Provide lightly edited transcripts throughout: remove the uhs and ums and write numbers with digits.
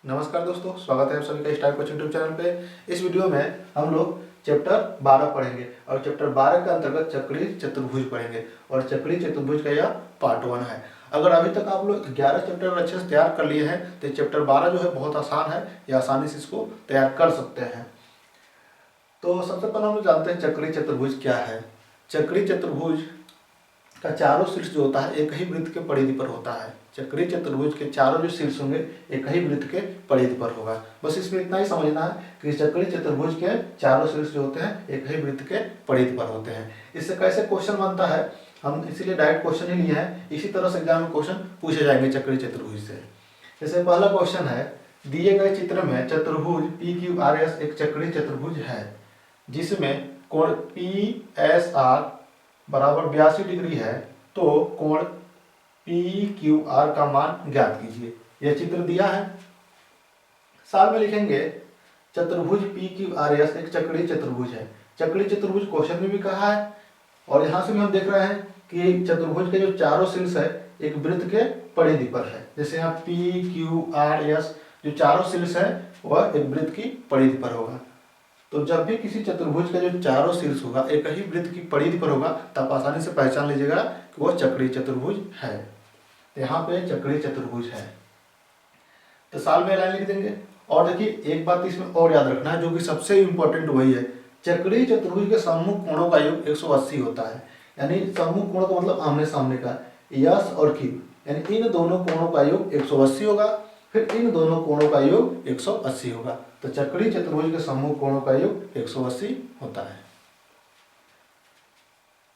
नमस्कार दोस्तों, स्वागत है आप सभी का स्टार कोचिंग यूट्यूब चैनल पे। इस वीडियो में हम लोग चैप्टर 12 पढ़ेंगे और चैप्टर 12 के अंतर्गत चक्रीय चतुर्भुज पढ़ेंगे और चक्रीय चतुर्भुज का यह पार्ट 1 है। अगर अभी तक आप लोग 11 चैप्टर अच्छे से तैयार कर लिए हैं तो चैप्टर 12 जो है बहुत आसान है, या आसानी से इसको तैयार कर सकते हैं। तो सबसे पहले हम लोग जानते हैं चक्रीय चतुर्भुज क्या है। चक्रीय चतुर्भुज का चारों शीर्ष जो होता है एक ही वृत्त के परिधि पर होता है। चक्रीय चतुर्भुज के चारों जो शीर्ष होंगे एक ही वृत्त के परिधि पर होगा। बस इसमें इतना ही समझना है कि चक्रीय चतुर्भुज के चारों शीर्ष जो होते हैं एक ही वृत्त के परिधि पर होते हैं। इससे कैसे क्वेश्चन बनता है, हम इसीलिए डायरेक्ट क्वेश्चन ही लिए हैं। इसी तरह से एग्जाम में क्वेश्चन पूछे जाएंगे चक्रीय चतुर्भुज से। जैसे पहला क्वेश्चन है, दिए गए चित्र में चतुर्भुज PQRS एक चक्रीय चतुर्भुज है जिसमें कोण PSR बराबर 82 डिग्री है, तो कोण PQR का मान ज्ञात कीजिए। यह चित्र दिया है। साल में लिखेंगे चतुर्भुज PQRS एक चक्रीय चतुर्भुज है। चक्रीय चतुर्भुज क्वेश्चन में भी कहा है और यहाँ से भी हम देख रहे हैं कि चतुर्भुज के जो चारों शीर्ष है एक वृत्त के परिधि पर है। जैसे यहाँ PQRS जो चारों शीर्ष है वह एक वृत्त की परिधि पर होगा। तो जब भी किसी चतुर्भुज का जो चारों शीर्ष होगा एक ही वृत्त की परिधि पर होगा तब आसानी से पहचान लीजिएगा कि वह चक्रीय चतुर्भुज है। तो यहाँ पे चक्रीय चतुर्भुज है, तो साल में लाइन लिख देंगे। और देखिए एक बात इसमें और याद रखना है जो कि सबसे इंपॉर्टेंट वही है, चक्रीय चतुर्भुज के सम्मुख कोणों का योग 180 होता है। यानी सम्मुख कोण का मतलब आमने सामने का, यस और क्यू, यानी इन दोनों कोणों का योग 180 होगा, फिर इन दोनों कोणों का योग 180 होगा। तो चक्रीय चतुर्भुज के सम्मुख कोणों का योग 180 होता है।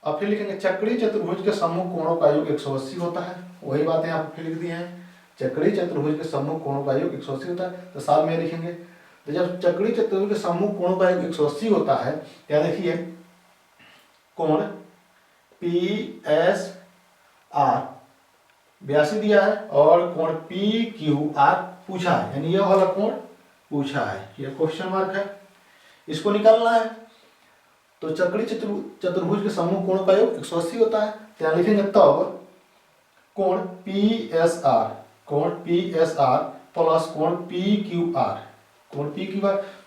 अब फिर लिखेंगे चक्रीय चतुर्भुज के सम्मुख कोणों का योग 180 होता है। वही बातें यहाँ पर फिर लिख दी हैं, चक्रीय चतुर्भुज के सम्मुख कोणों का योग 180 होता है। तो साल में लिखेंगे, तो जब चक्रीय चतुर्भुज के सम्मुख कोणों का योग 180 होता है, क्या देखिए कोण PSR 82 दिया है और कोण PQR पूछा है, यानी यह वाला कोण पूछा है, यह क्वेश्चन मार्क है, इसको निकालना है। तो चक्रीय चतुर्भुज के सम्मुख कोणों का योग 180 होता है। तो लिखेंगे तब कोण PSR प्लस कोण PQR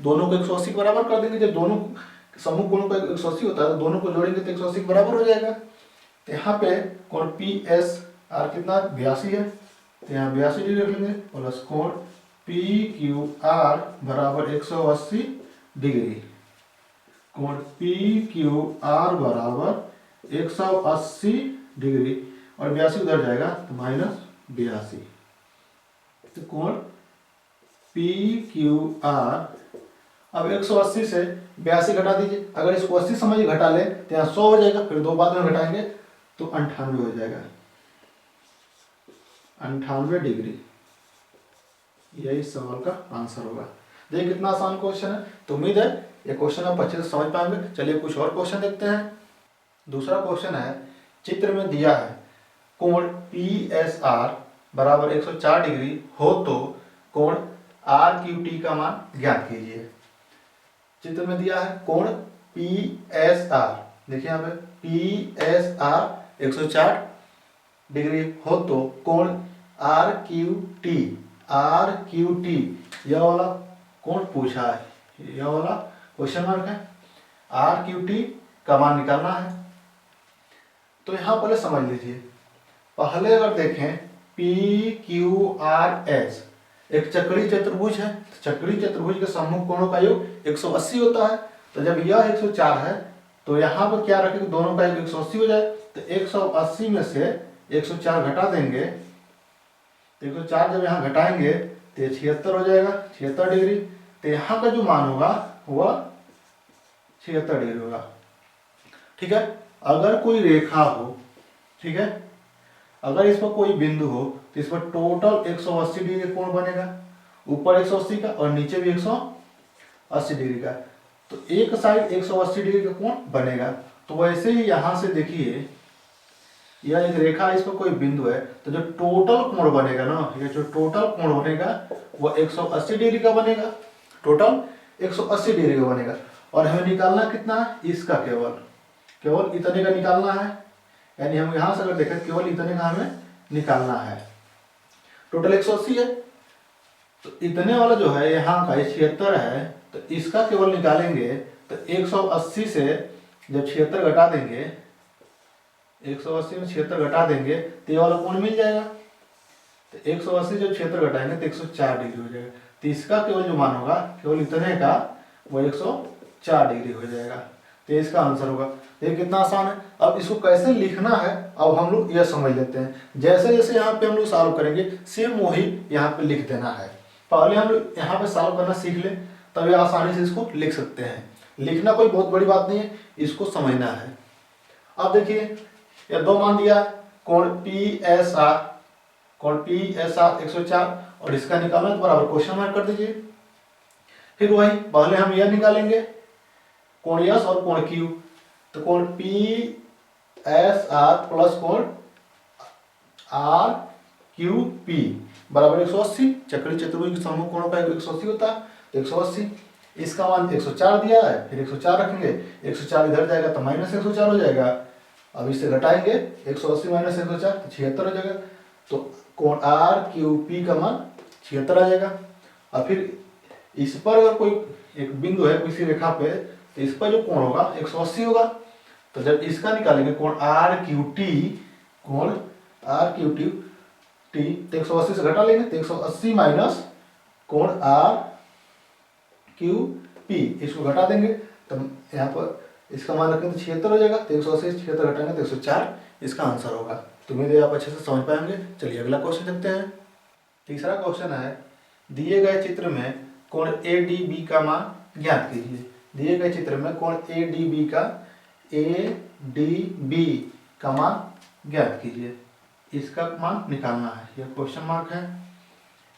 दोनों को 180 के बराबर कर देंगे। जब दोनों सम्मुख कोणों का 180 होता है तो दोनों को जोड़ेंगे तो 180 के बराबर हो जाएगा। तो यहाँ पे कोण PSR कितना 82 है, तो यहाँ 82 डिग्री रख लेंगे, प्लस कोण PQR बराबर 180 डिग्री। कोण PQR बराबर 180 डिग्री और 82 उधर जाएगा तो -82। तो कोण PQR अब 180 से 82 घटा दीजिए। अगर इसको 80 समझ घटा ले तो यहाँ 100 हो जाएगा, फिर दो बाद में घटाएंगे तो 98 हो जाएगा, 98 डिग्री। यही सवाल का आंसर होगा। देखिए कितना आसान क्वेश्चन है। तो उम्मीद है ये क्वेश्चन आप अच्छे से समझ पाएंगे। चलिए कुछ और क्वेश्चन देखते हैं। दूसरा क्वेश्चन है, चित्र में दिया है कोण PSR बराबर 104 डिग्री हो तो कोण RQT का मान ज्ञात कीजिए। चित्र में दिया है कोण PSR, देखिए यहाँ पे PSR 104 डिग्री हो तो कोण RQT यह वाला कोण पूछा है, यह वाला क्वेश्चन मार्क है। RQT का मान निकालना है। तो यहाँ पहले समझ लीजिए, पहले अगर देखें PQRS एक चक्रीय चतुर्भुज है। चक्रीय चतुर्भुज के सम्मुख कोणों का योग 180 होता है। तो जब यह 104 है तो यहाँ पर क्या रखें, दोनों का योग 180 हो जाए। तो 180 में से 104 घटा देंगे, तो 104 जब यहाँ घटाएंगे तो 76 हो जाएगा, 76 डिग्री। तो यहाँ का जो मान होगा वह 76 डिग्री होगा। ठीक है। अगर कोई रेखा हो, ठीक है, अगर इस पर कोई बिंदु हो तो इस पर टोटल 180 डिग्री कोण बनेगा, ऊपर 180 का और नीचे भी 180 डिग्री का। तो एक साइड 180 डिग्री का कोण बनेगा। तो वैसे ही यहाँ से देखिए, यह एक रेखा, इस पर कोई बिंदु है, तो जो टोटल कोण बनेगा ना, ये जो टोटल कोण बनेगा वो 180 डिग्री का बनेगा, टोटल 180 डिग्री का बनेगा। और हमें निकालना कितना है, इसका केवल इतने का निकालना है। यानी हम यहाँ से अगर देखें केवल इतने का हमें निकालना है। टोटल 180 है, तो इतने वाला जो है यहाँ का 76 है, तो इसका केवल निकालेंगे तो 180 से जब 76 घटा देंगे, 180 में 76 घटा देंगे तो ये वाला कोण मिल जाएगा। तो 180 जब 76 घटाएंगे तो 104 डिग्री हो जाएगा। तो इसका केवल जो मान होगा केवल इतने का वो 104 डिग्री हो जाएगा। तो इसका आंसर होगा। ये कितना आसान है। अब इसको कैसे लिखना है अब हम लोग यह समझ लेते हैं। जैसे जैसे यहाँ पे हम लोग सॉल्व करेंगे सेम वही यहाँ पे लिख देना है। पहले हम लोग यहाँ पे सॉल्व करना सीख ले, तब ये आसानी से इसको लिख सकते हैं। लिखना कोई बहुत बड़ी बात नहीं है, इसको समझना है। अब देखिए ये दो मान दिया है, कोण PSR, कोण PSR 104 और इसका निकालना तो बराबर क्वेश्चन मार्क कर दीजिए। फिर वही पहले हम यह निकालेंगे कोण S और कोण Q, तो कोण PSR प्लस कोण RQP बराबर 180। चक्रीय चतुर्भुज के समूह कोणों का 180 होता है, तो 180 इसका मान 104 दिया है, फिर 104 रखेंगे, 104 इधर जाएगा तो माइनस 104 हो जाएगा। अब इससे घटाएंगे 180 माइनस 104 तो 76 हो जाएगा। तो कोण RQP का मान 76 आ जाएगा। और फिर इस पर अगर कोई एक बिंदु है किसी रेखा पे, तो इस पर जो कोण होगा 180 होगा। तो जब इसका निकालेंगे कोण RQT, कोण RQT तो 180 से घटा लेंगे तो 180 माइनस कोण RQP, इसको घटा देंगे तो यहाँ पर इसका मान रखेंगे तो 76 हो जाएगा। तो 180 से 76 घटाएंगे तो 104 इसका आंसर होगा। तो उम्मीद है आप अच्छे से समझ पाएंगे। चलिए अगला क्वेश्चन देखते हैं। तीसरा क्वेश्चन है, दिए गए चित्र में कोण ADB का मान ज्ञात कीजिए। दिए गए चित्र में कोण ADB का मान ज्ञात कीजिए। इसका मान निकालना है, यह क्वेश्चन मार्क है।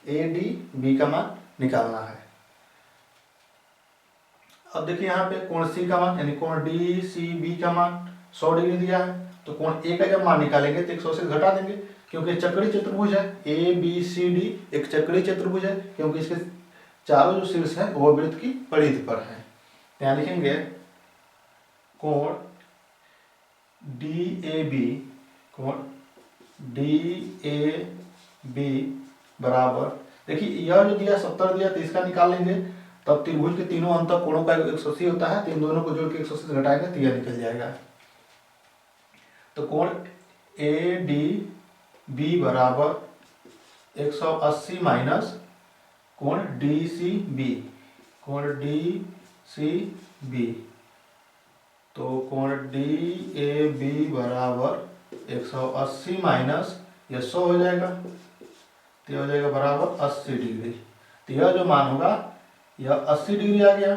ADB का मान निकालना है। अब देखिए यहाँ पे कोण C का मान यानी कोण DCB का मान 100 डिग्री दिया है। तो कोण A का जब मान निकालेंगे तो 180 घटा देंगे, क्योंकि चक्रीय चतुर्भुज है। ABCD एक चक्रीय चतुर्भुज है, क्योंकि इसके चारों जो शीर्ष हैं वो वृत्त की परिधि पर हैं। यहाँ लिखेंगे कोण DAB बराबर, देखिए यह जो दिया 70 दिया तो इसका निकाल लेंगे, तब त्रिभुज के तीनों अंत कोणों का 180 होता है। तो इन दोनों को जोड़ के 180 से घटाएंगे तो यह निकल जाएगा। तो कोण ADB बराबर 180 माइनस कोण DCB, कोण DCB, तो कोण DAB बराबर 180 माइनस यह 100 हो जाएगा, तो यह हो जाएगा बराबर 80 डिग्री। तो यह जो मान होगा यह 80 डिग्री आ गया।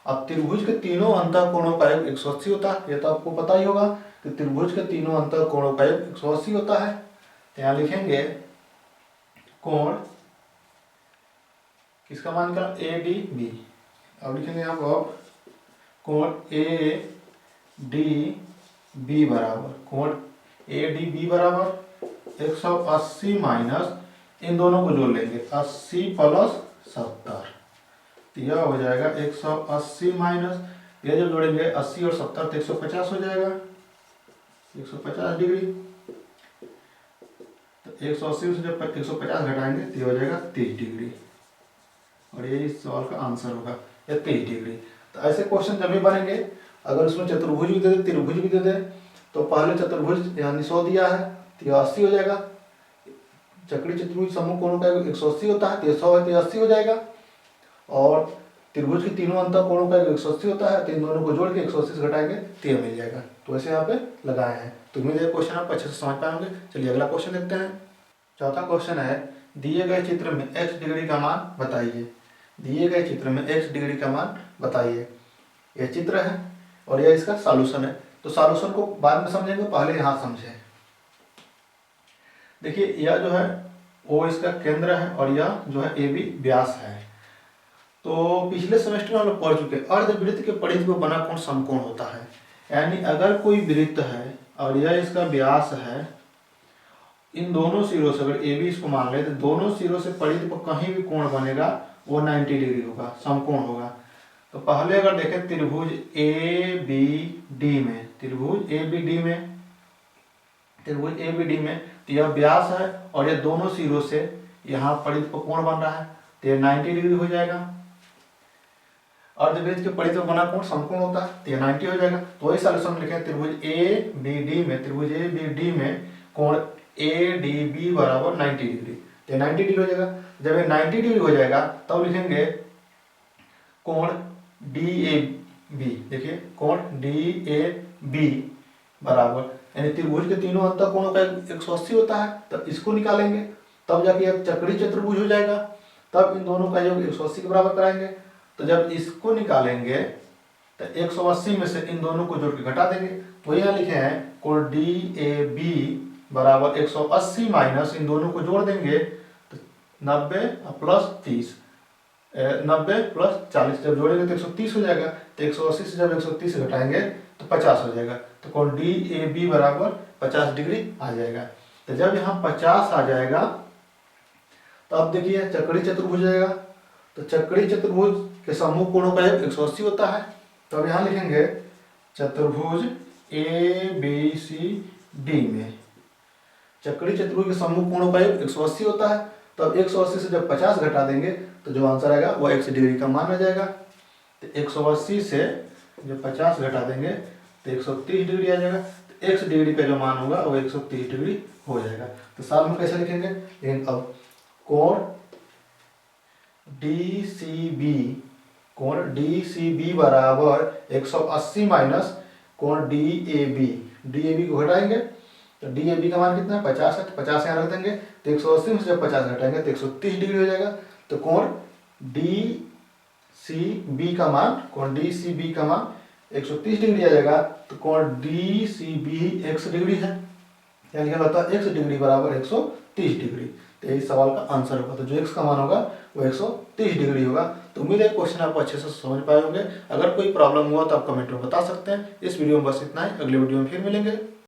अब त्रिभुज के तीनों अंतः कोणों का योग 180 होता है, यह तो आपको पता ही होगा कि त्रिभुज के तीनों अंतः कोणों का योग 180 होता है। तो यहाँ लिखेंगे कोण किसका मान निकाला ADB। अब लिखेंगे यहाँ पर कोण ADB बराबर, कोण ADB बराबर 180 माइनस इन दोनों को जोड़ लेंगे 80 प्लस 70, तो यह हो जाएगा 180 माइनस यह जब जोड़ेंगे 80 और 70 तो 150 हो जाएगा, 150 डिग्री। तो 180 से जब 150 घटाएंगे तो यह हो जाएगा 30 डिग्री, और ये इस सवाल का आंसर होगा यह 23 डिग्री। तो ऐसे क्वेश्चन जब भी बनेंगे, अगर उसमें चतुर्भुज भी दे दे त्रिभुज भी दे दे, तो पहले चतुर्भुज यानी 100 दिया है तो यह 80 हो जाएगा। चक्रीय चतुर्भुज समूह कोणों का 180 होता है तो 100 है तो 80 हो जाएगा। और त्रिभुज के तीनों अंतः कोणों का 180 होता है, तो इन दोनों को जोड़ के 180 से घटाएंगे तो यह मिल जाएगा। तो ऐसे यहाँ पे लगाए हैं। तो उम्मीद है क्वेश्चन आप अच्छे से समझ पाएंगे। चलिए अगला क्वेश्चन देखते हैं। चौथा क्वेश्चन है, दिए गए चित्र में x डिग्री का मान बताइए। दिए गए चित्र में x डिग्री का मान बताइए। यह चित्र है और यह इसका सॉल्यूशन है। तो सॉल्यूशन को बाद में समझेंगे, पहले यहाँ समझें। देखिए यह जो है वो इसका केंद्र है और यह जो है AB व्यास है। तो पिछले सेमेस्टर में हम लोग पढ़ चुके हैं अर्धवृत्त के परिधि पर बना कोण समकोण होता है। यानी अगर कोई वृत्त है और यह इसका व्यास है, इन दोनों सिरों से अगर AB इसको मान ले तो दोनों सिरों से परिधि पर कहीं भी कोण बनेगा वो 90 डिग्री होगा, समकोण होगा। तो पहले अगर देखें त्रिभुज ABD में, त्रिभुज ABD में तो यह व्यास है और यह दोनों सिरों से यहाँ परिध पर कोण बन रहा है तो ये 90 डिग्री हो जाएगा। अर्धवृत्त के परिध पर बना कोण समकोण होता है तो ये 90 हो जाएगा। तो वही सॉल्यूशन में लिखे त्रिभुज ए बी डी में कोण ए डी बी बराबर 90 डिग्री, तो 90 डिग्री हो जाएगा। जब ये 90 डिग्री हो जाएगा तब लिखेंगे कोण डी ए बी, देखिए कोण डी ए बी बराबर, यानी त्रिभुज के तीनों अंतः कोणों का 180 होता है, तब इसको निकालेंगे तब जाके एक चक्रीय चतुर्भुज हो जाएगा। तब इन दोनों का योग 180 के बराबर कराएंगे। तो जब इसको निकालेंगे तो 180 में से इन दोनों को जोड़ के घटा देंगे। तो यहाँ लिखे हैं कोण डी ए बी बराबर 180 माइनस इन दोनों को जोड़ देंगे तो 90 प्लस 30, 90 प्लस 40 जब जोड़ेंगे तो 130 हो जाएगा। तो 180 से जब 130 से घटाएंगे तो 50 हो जाएगा। तो कोण डी ए बी बराबर 50 डिग्री आ जाएगा। तो जब यहाँ 50 आ जाएगा तो अब देखिए चक्रीय चतुर्भुज जाएगा। तो चक्रीय चतुर्भुज के समूह कोणों का योग 180 होता है। तो अब यहाँ लिखेंगे चतुर्भुज ए बी सी डी में चक्रीय चतुर्भुज के समूह कोणों का योग 180 होता है। तो अब 180 से जब 50 घटा देंगे तो जो आंसर आएगा वो 100 डिग्री का मान आ जाएगा। तो 180 से जब 50 घटा देंगे तो 130 डिग्री आ जाएगा। तो 100 डिग्री का जो मान होगा वो 130 डिग्री हो जाएगा। तो साल में कैसे लिखेंगे, लेकिन अब कोण डी सी बी बराबर 180 माइनस कोण डी ए बी को घटाएंगे तो डी ए बी का मान कितना है 50 है। तो 50 यहाँ रख देंगे तो 180 में से जब 50 घटाएंगे तो 130 डिग्री हो जाएगा। तो कोण डी सी बी का मान 130 डिग्री आ जाएगा। तो कोण डी सी बी 100 डिग्री है, क्या लिखा होता है 100 डिग्री बराबर 130 डिग्री। तो यही सवाल का आंसर होगा। तो जो x का मान होगा वो 130 डिग्री होगा। तो उम्मीद है क्वेश्चन आपको अच्छे से समझ पाए होंगे। अगर कोई प्रॉब्लम हुआ तो आप कमेंट में बता सकते हैं। इस वीडियो में बस इतना ही, अगले वीडियो में फिर मिलेंगे।